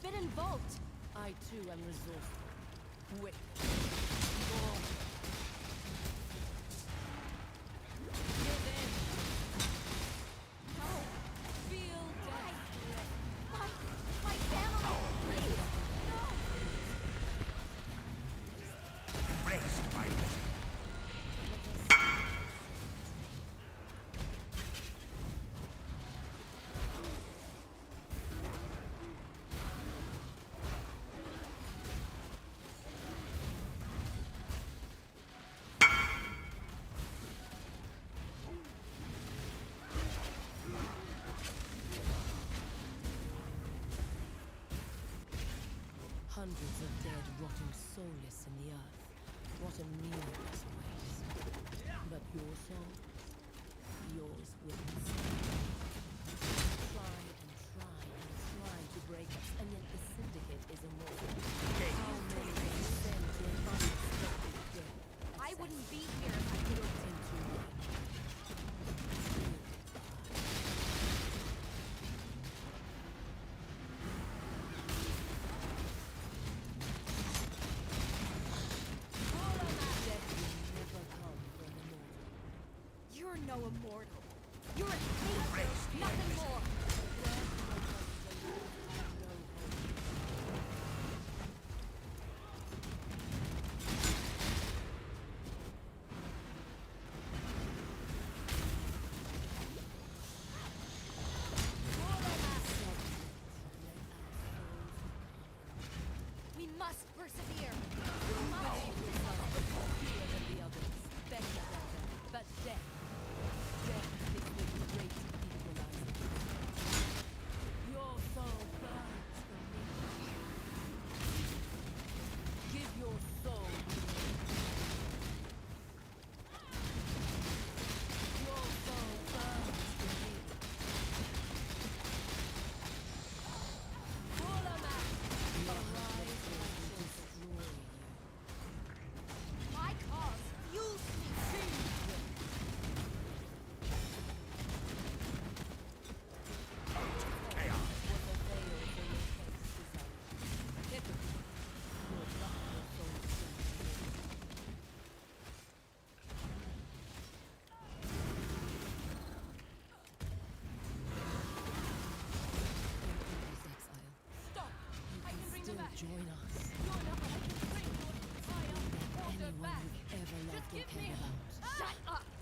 forbidden vault. I too am resourceful. Wait. More. Give in. No. Feel death. My family, please. No. Rest, my Hundreds of dead rotting soulless in the earth. What a meaningless waste. But your soul, yours will stand. Try and try and try to break us, and yet the Syndicate is immortal. How many may send to an unexpected death? I wouldn't be here if I could have. Into one. You're no immortal. You're a thief. Nothing more. We must persevere. We must. Fewer than the others. Better, but death. Death is the great equalizer. Your soul burns for me. Give your soul to me. Your soul burns for me. Fulamath! Arise and destroy you. My cause fuels me. Stop! I can bring them back. Join us. You're not I can bring your fire. Order Anyone back. you've ever loved or Just give me. cared about. Shut up.